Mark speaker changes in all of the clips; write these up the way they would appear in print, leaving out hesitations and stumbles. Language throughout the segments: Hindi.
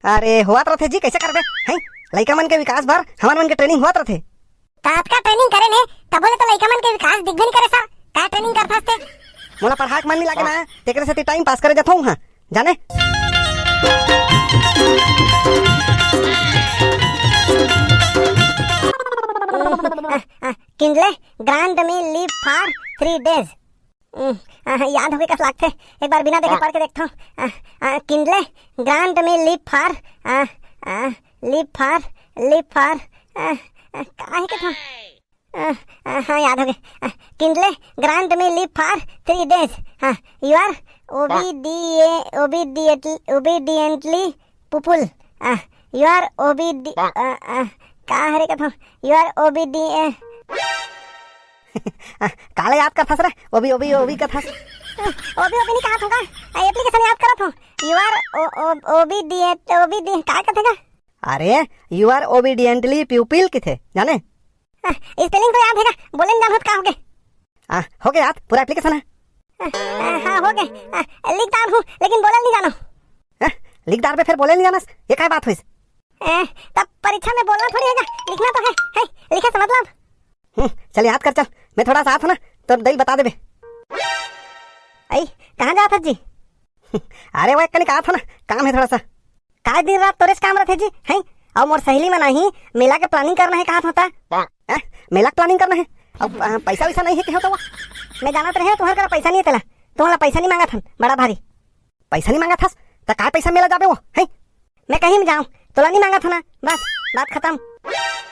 Speaker 1: अरे हुआत रथे जी, कैसे करबे हैं? लइका मन के विकास भर हमन मन के ट्रेनिंग हुआत रथे।
Speaker 2: कात का ट्रेनिंग करे ने तब बोले तो लइका मन के विकास दिखबे नहीं करे सर। का ट्रेनिंग कर फास्ते
Speaker 1: मोला पढ़ाई के मन नहीं लागे ना, तेकरे से टाइम पास करे जाथो हां जाने।
Speaker 2: Kindly grant me leave for 3 days. याद हो गई कस लागते, एक बार बिना देखे पढ़ के देखता हूँ। Kindly grant me leave for का है क्या? हाँ याद हो गए। Kindly grant me leave for 3 days. हाँ you are obediently pupil. You are का है रे कथो? यू आर
Speaker 1: काले याद कर फस रे, ओबी का फस।
Speaker 2: ओबी नहीं कहा था का एप्लीकेशन याद करत हूं। यू आर ओबीडियंट का कथेगा?
Speaker 1: अरे यू आर ओबीडियंटली प्यूपिल किथे जाने।
Speaker 2: स्पेलिंग तो याद है का, बोले नहीं जानत का हो गए।
Speaker 1: हो गया याद, पूरा एप्लीकेशन है।
Speaker 2: हाँ हो गए। लिखदार हूँ लेकिन बोले नहीं जानो।
Speaker 1: लिखदार पे फिर बोले नहीं जानस, ये क्या बात हुई?
Speaker 2: तब परीक्षा में बोलना थोड़ी हैगा, लिखना तो है लिखे से मतलब।
Speaker 1: चल याद कर, चल मैं थोड़ा सा ना तो दई बता देबे।
Speaker 2: आई कहाँ जा था जी?
Speaker 1: अरे वो एक कहा था ना, काम है थोड़ा सा।
Speaker 2: काय दिन रात तोरे से काम रहते जी हैं? और मोर सहेली में नहीं मेला के प्लानिंग करना है, कहा होता
Speaker 1: मेला प्लानिंग करना है। अब पैसा वैसा नहीं है क्या? तो
Speaker 2: मैं जानत रहे तुम्हारे का पैसा नहीं है, तुम्हारा पैसा नहीं मांगा था बड़ा भारी।
Speaker 1: पैसा नहीं मांगा था तो का पैसा मेला जाबे वो है?
Speaker 2: मैं कहीं में जाऊँ तोला नहीं मांगा था ना, बस बात खत्म।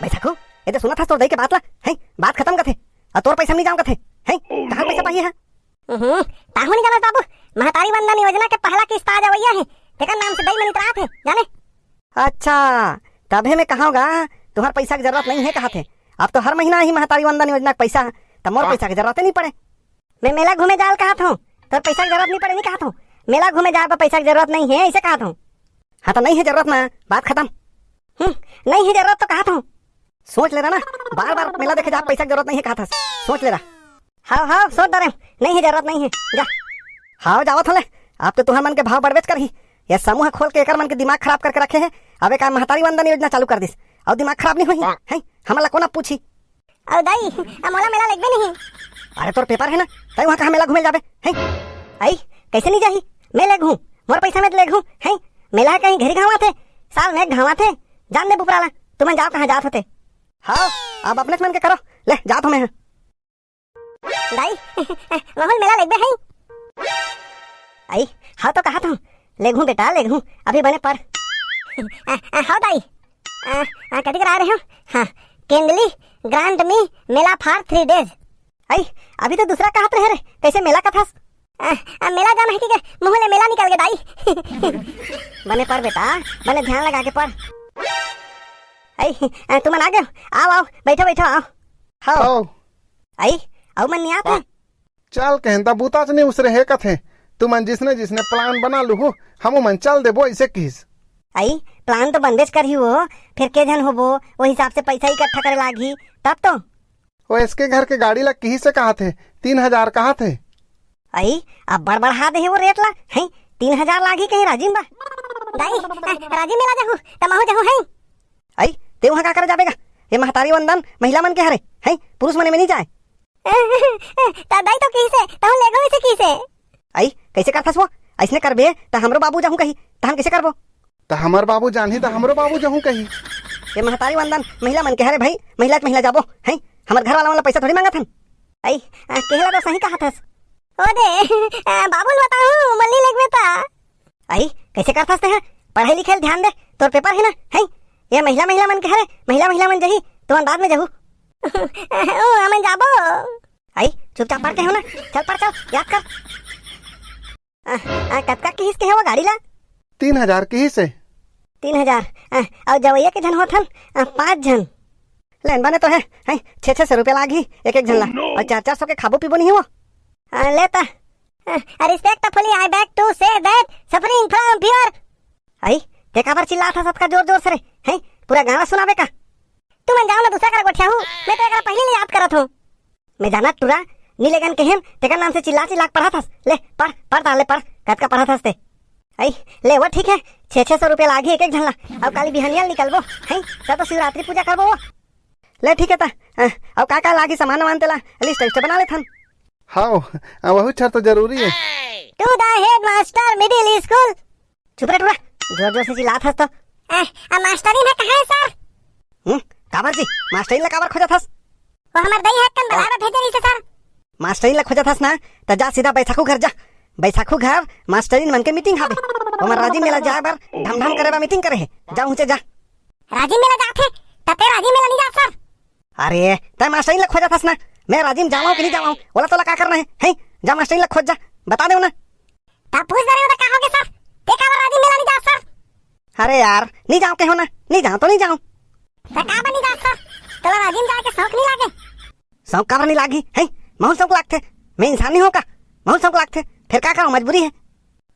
Speaker 1: पैसा को ये तो सुना था तोर दई के बात ला है, बात खत्म कथे और तोर पैसा नहीं जाऊँ कथे है। कहाँ पैसा पाई है?
Speaker 2: ताहू नहीं जाना बाबू, महतारी वंदन योजना के पहला किस्त आ जावैया है, तेरा नाम से दई में नितरात है जाने।
Speaker 1: अच्छा तबे मैं कहाऊंगा तुम्हारे पैसा की जरूरत नहीं है, कहा थे अब तो हर महीना ही महतारी वंदन योजना का पैसा, तब मोर पैसा की जरूरत नहीं पड़े।
Speaker 2: मैं मेला घूमे जाल कहा था, तो पैसा की जरूरत नहीं पड़े नहीं कहा था। मेला घूमे जाए पर पैसा की जरूरत नहीं है ऐसे कहा था।
Speaker 1: हाँ तो नहीं है जरूरत ना, बात खत्म।
Speaker 2: नहीं है जरूरत तो कहा था,
Speaker 1: सोच ले रहा ना, बार बार मेला देखे जा पैसा की जरूरत नहीं है कहा था, सोच ले रहा।
Speaker 2: हाँ सोच दे रहे, नहीं है जरूरत नहीं है जा।
Speaker 1: हाँ जाओ थले, आप तो तुम्हारे मन के भाव बढ़वेच कर ही ये समूह खोल के एकर मन के दिमाग खराब करके रखे हैं। अब एक महतारी वंदन योजना चालू कर दिस और दिमाग खराब नहीं हुई है, हमारा कोना पूछी।
Speaker 2: और दाई मोला मेला लगबे नहीं।
Speaker 1: अरे तोर पेपर है ना, तई वहां कहां मेला घूमे जाबे है?
Speaker 2: आई कैसे नहीं जाही, मैं ले घूम मोर पैसा में ले घूम है। मेला कहीं घरी घावा थे, साल में घावा थे, जान दे बुपराला तुम्हें जाओ कहां जात होते।
Speaker 1: हाँ अब अपने मन के करो, ले जात हमें
Speaker 2: दाई मोहन मेला लगबे है। आई हाँ तो कहा था ले घूम बेटा ले घूम, अभी बने पर। हाँ दाई कथी करा रहे हो? हाँ केंडली ग्रांड मी मेला फॉर 3 डेज।
Speaker 1: आई अभी तो दूसरा कहत रहे रे, कैसे मेला का था?
Speaker 2: मेला जाना है ठीक है, मुँह ले मेला निकल गया दाई। बने पर बेटा, बने ध्यान लगा के पर। आई तुम आ गए, आओ बैठो बैठो आओ।
Speaker 3: हाँ
Speaker 2: आई आओ मन नहीं आते
Speaker 3: चल कहता बूता नहीं उसरे है कथे तुमन जिसने जिसने प्लान बना लू हम मन चल देबो ऐसे किस।
Speaker 2: आई प्लान तो बंदेज कर ही हो, फिर के जन होबो वो हिसाब से पैसा इकट्ठा करे लागी तब तो।
Speaker 3: वो इसके घर के गाड़ी ला कहीं से कहा थे 3000 कहा थे।
Speaker 2: आई अब बढ़ा दे वो रेट ला है, 3000 लागी कहीं राजीव बा दाई राजीव मेला जाहू तमाहू जाहू है।
Speaker 1: आई ते वहां का कर जाबेगा, ये महतारी वंदन महिला मन के हरे है, पुरुष मन में नहीं जाए।
Speaker 2: दाई तो किसे तहु लेगो इसे किसे?
Speaker 1: आई कैसे करथस वो? ऐसने करबे त हमरो बाबू जाहू कही त हम कैसे करबो?
Speaker 3: तो हमर बाबू जानही तो हमरो बाबू जाहू कही।
Speaker 1: ये महतारी वंदन महिला मन के हरे भाई, महिला के महिला जाबो है, हमर घर वाला पैसा थोड़ी मांगत हन।
Speaker 2: आई कहला तो सही कहा थस। ओ दे बाबू बताऊं मल्ली लगबे ता।
Speaker 1: आई कैसे करथस ते? पढ़ाई लिखाई ध्यान दे, तोर पेपर है ना है, ये महिला मन के हरे, महिला मन जही तुमन बाद में जाहू।
Speaker 2: ओ हम जाबो।
Speaker 1: आई चुपचाप पढ़ के हो ना, चल पढ़ चल याद कर। कतका की हिस्से है वो गाड़ी ला?
Speaker 3: 3000 की से
Speaker 2: 3000 और जवैया के जन होथन 5 जन।
Speaker 1: लेन बने तो है 600 रुपया लागी एक जन ला, और 400 के खाबो पीबो नहीं हुआ।
Speaker 2: लेता respectfully I beg to say that suffering from fear.
Speaker 1: आई ते काबर चिल्ला था सबका जोर जोर से रे है, पूरा गाना सुनावे का?
Speaker 2: तुम जाओ ना दूसरा कर गोठिया हूं, मैं तो एकरा पहले ले याद करत हूं।
Speaker 1: मैं जाना टुरा नीलेगन के हम तेका नाम से चिल्ला पढ़ा था, ले पढ़ ताले पढ़ कत का पढ़ा था ते। आई ले वो ठीक है
Speaker 2: 600 रुपया लागी एक एक झनला। अब काली बिहनिया निकलबो हैं तब तो शिवरात्रि पूजा करबो।
Speaker 1: ले ठीक है ता अब का लागी सामान वामान तेला लिस्ट बना ले थन।
Speaker 3: हाँ वही छर तो जरूरी है।
Speaker 2: To the head master middle school.
Speaker 1: चुप रह टूरा, जोर जोर से चिल्लात हस तो।
Speaker 2: मास्टरी ने कहा है सर?
Speaker 1: काबर जी मास्टरी ला काबर खोजत हस?
Speaker 2: वो हमर दई है कन बुलावा भेजे रही से सर।
Speaker 1: मास्टरी ला खोजत हस ना त जा सीधा बैसाखू घर जा। बैसाखू घर मास्टरी मन के मीटिंग हावे। ओमर राजी मेला जाए बर ढम करे बा मीटिंग करे है। जा ऊंचे जा।
Speaker 2: राजी मेला जाथे तते राजी मेला नहीं जा सर।
Speaker 1: अरे तय मास्टरी ला खोजत हस ना, मैं राजी में जावां कि नहीं जावां बोला तो ला का करना है? हैं जा मास्टरी ला खोज जा, बता दे ना।
Speaker 2: ता पूछ दे रहे हो तो का होगे सर? ते का राजी मेला नहीं जा सर?
Speaker 1: अरे यार नहीं जाओ के हो ना, नहीं जाओ तो नहीं जाओ।
Speaker 2: ता का बनी जा सर? तोला राजी में जाके शौक नहीं लागे?
Speaker 1: शौक काबर नहीं लागी हैं? बहुत शौक लागथे। मैं इंसान नहीं हो का? बहुत शौक लागथे। फिर का करूं, मजबूरी है।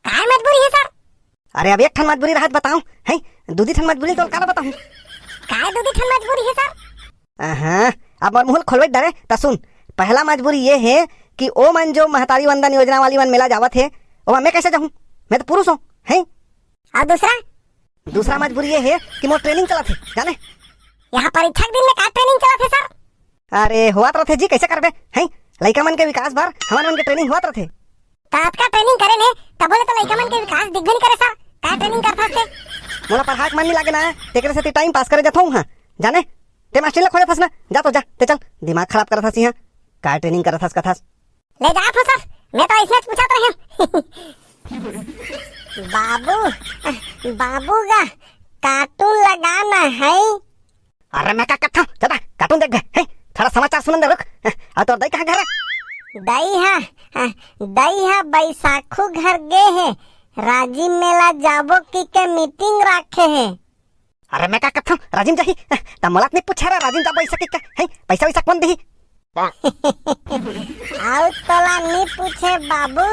Speaker 2: काय मजबूरी है सर?
Speaker 1: अरे अब एक ठन मजबूरी रहत बताऊं हैं, दूधी ठन मजबूरी तो का बताऊं।
Speaker 2: काय दूधी ठन मजबूरी है सर?
Speaker 1: हाँ अब और मुंह खोलवे डरे ता सुन। पहला मजबूरी ये है कि ओ मन जो महतारी वंदन योजना वाली मन मेला जावत है ओ मैं कैसे जाऊं? मैं तो पुरुष हूं हैं।
Speaker 2: और
Speaker 1: दूसरा मजबूरी ये है कि मोर ट्रेनिंग चलत है जाने।
Speaker 2: यहाँ परीक्षा के दिन में का ट्रेनिंग चलत है सर?
Speaker 1: अरे होत रहथे जी, कैसे करबे हैं? लइका मन के विकास बर हमन मन के ट्रेनिंग होत रहथे।
Speaker 2: तात का ट्रेनिंग करे ने तब बोले तो लइका मन के विकास दिख भी नहीं करे सर। का ट्रेनिंग करत हस?
Speaker 1: मोला पढ़ाई मन नहीं लागे ना, तेकरे से टाइम पास करे जाथो हां जाने। ते मास्टर ला खोजत हस ना, जा तो जा ते चल। दिमाग खराब करत हस यहां, का ट्रेनिंग करत हस कथास।
Speaker 2: ले जा तो सर, मैं तो इसमें पूछा तो है। बाबू का कार्टून लगाना है।
Speaker 1: अरे मैं क्या करता हूँ, चला कार्टून देख गए हैं। थोड़ा समाचार सुनन दे रुक। और तो दई कहाँ घर है?
Speaker 2: दई है बैसाखू घर गए है। राजी मेला जाबो की के मीटिंग रखे है।
Speaker 1: अरे मैं क्या करता हूँ, राजिम जाही ता मोला नहीं पूछा रे राजिम जाबो ऐसा क्या है? पैसा वैसा कौन देही?
Speaker 2: आओ तोला नहीं पूछे बाबू,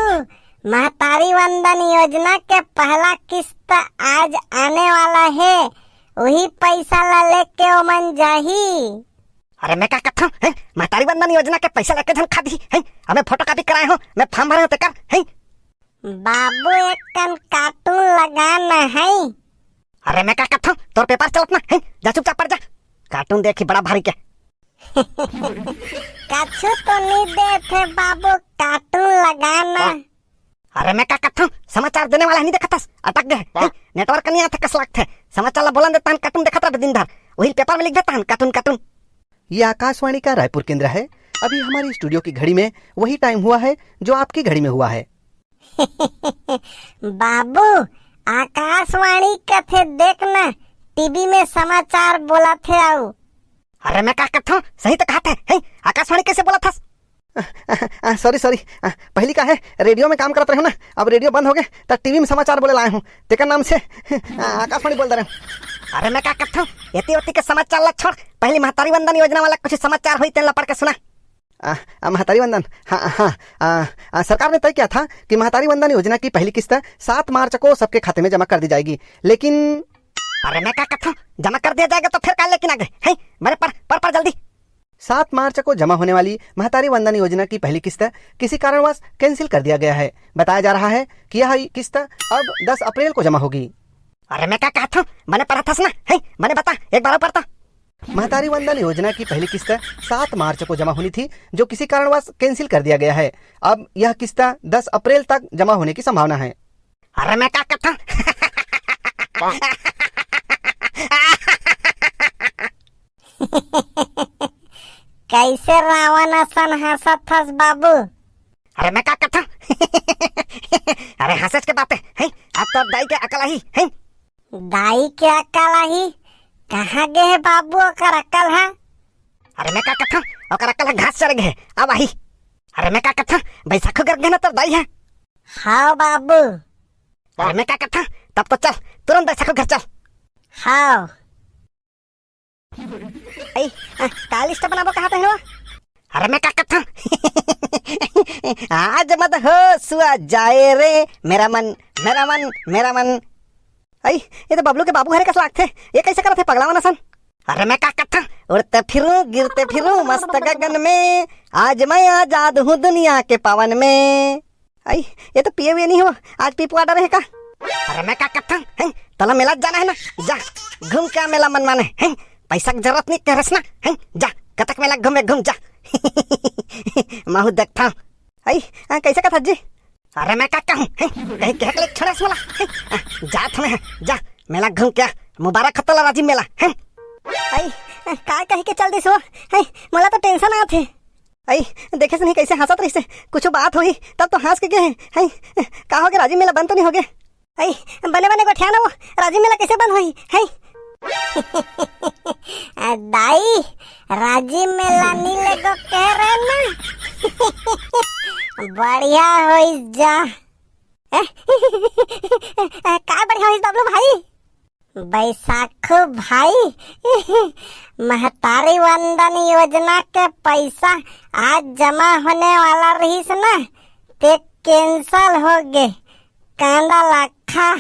Speaker 2: महतारी वंदन योजना के पहला किस्त आज आने वाला है, वही पैसा ला लेके ओमन जाही।
Speaker 1: अरे मैं क्या करता हूँ, महतारी वंदन योजना के पैसा लेके धन खा दी है। हमें फोटो कॉपी कराए हो, मैं फॉर्म भरे होते कर है।
Speaker 2: बाबू एक कन कार्टून लगाना है।
Speaker 1: अरे मैं क्या करता हूँ, तोर पेपर चलत ना है, जा चुपचाप पढ़ जा। कार्टून देखी बड़ा भारी के।
Speaker 2: कछु तो नहीं देते बाबू, कार्टून लगाना।
Speaker 1: अरे मैं क्या करता हूँ, समाचार देने वाला नहीं देखता, अटक गए नेटवर्क नहीं आता कस लगते। समाचार ला बोलन देता हन, कार्टून देखता दिन भर, वही पेपर में लिख देता हन कार्टून कार्टून।
Speaker 4: ये आकाशवाणी का रायपुर केंद्र है। अभी हमारी स्टूडियो की घड़ी में वही टाइम हुआ है जो आपकी घड़ी में हुआ है।
Speaker 2: बाबू आकाशवाणी कथे देखना, टीवी में समाचार बोला थे आओ।
Speaker 1: अरे मैं क्या करता हूँ, सही तो कहा था, आकाशवाणी कैसे बोला था?
Speaker 4: सॉरी पहली का है रेडियो में काम करते रहे हो ना, अब रेडियो बंद हो गए तब टीवी में समाचार बोले लाए हूँ, तेकर नाम से आकाशवाणी बोल दे रहे हूँ।
Speaker 1: अरे मैं क्या करता हूँ, एती के समाचार ला छोड़, पहली महतारी वंदन योजना वाला कुछ समाचार हुई तेन ला पढ़ के सुना।
Speaker 4: महतारी वंदन, हाँ सरकार ने तय किया था कि महतारी वंदन योजना की पहली किस्त 7 मार्च को सबके खाते में जमा कर दी जाएगी, लेकिन
Speaker 1: अरे मैं क्या करता हूँ, जमा कर दिया जाएगा तो फिर क्या लेकिन आगे है? मेरे पर जल्दी।
Speaker 4: 7 मार्च को जमा होने वाली महतारी वंदन योजना की पहली किस्त किसी कारणवश कैंसिल कर दिया गया है। बताया जा रहा है कि यह किस्त अब 10 अप्रैल को जमा होगी।
Speaker 1: अरे मैं क्या कहता हूँ, मैंने पढ़ा था ना है, मैंने बता एक बार पढ़ता।
Speaker 4: महतारी वंदन योजना की पहली किस्त 7 मार्च को जमा होनी थी, जो किसी कारणवश कैंसिल कर दिया गया है। अब यह किस्त 10 अप्रैल तक जमा होने की संभावना है।
Speaker 1: अरे मैं क्या करता हूँ,
Speaker 2: कैसे रावण असन हंसत हस बाबू?
Speaker 1: अरे मैं क्या करता हूँ, अरे हंसच के बातें है, अब तो दाई के अकल ही है।
Speaker 2: दाई के अकल ही कहाँ गए है बाबू? ओकर अकल है?
Speaker 1: अरे मैं क्या करता हूँ, ओकर अकल घास चढ़ गए अब आई। अरे मैं क्या करता हूँ, बैसाखू कर गए ना तो दाई है।
Speaker 2: हाँ बाबू।
Speaker 1: अरे मैं क्या करता हूँ, तब तो चल तुरंत बैसाखू घर चल।
Speaker 2: हाँ
Speaker 1: का लिस्ट बनाबो कहाँ पे हो? अरे मैं क्या करता हूँ, आज मत हो सुआ जाए रे मेरा मन मेरा मन मेरा मन। आई ये तो बबलू के बाबू हरे का लागते, ये कैसे करते पगला वाला सन। अरे मैं क्या करता हूँ, उड़ते फिरूं गिरते फिरूं मस्त गगन में, आज मैं आजाद हूँ दुनिया के पवन में। आई ये तो पिए हुए नहीं हो, आज पी पुआ डरे का अरे मैं क्या करता हूँ? तला मेला जाना है ना, जा घूम के आ मेला मन माने हैं। पैसा की जरूरत नहीं तेरस ना हैं, जा कतक मेला घूम जा। माहू देखता हूँ। कैसे कथा जी? अरे मैं क्या कहूँ कहीं कह के छोड़ा मला जा तुम्हें जा मेला घूम के मुबारक खतला राजी मेला हैं।
Speaker 2: का कही के चल दिस हो मोला तो टेंशन आत है।
Speaker 1: देखे से नहीं कैसे हंसत रही से, कुछ बात हुई तब तो हंस के गए हैं। का हो गया राजी मेला बंद तो नहीं हो गया?
Speaker 2: बने बने गोठिया ना वो राजी मेला कैसे बंद हुई है? दाई राजी मेला नी लेगो कह रहे ना। बढ़िया होई जा। का बढ़िया होई बबलू भाई? बैसाखू भाई महतारी वंदन योजना के पैसा आज जमा होने वाला रहीस ना, ते कैंसल हो गए। कांदा लाखा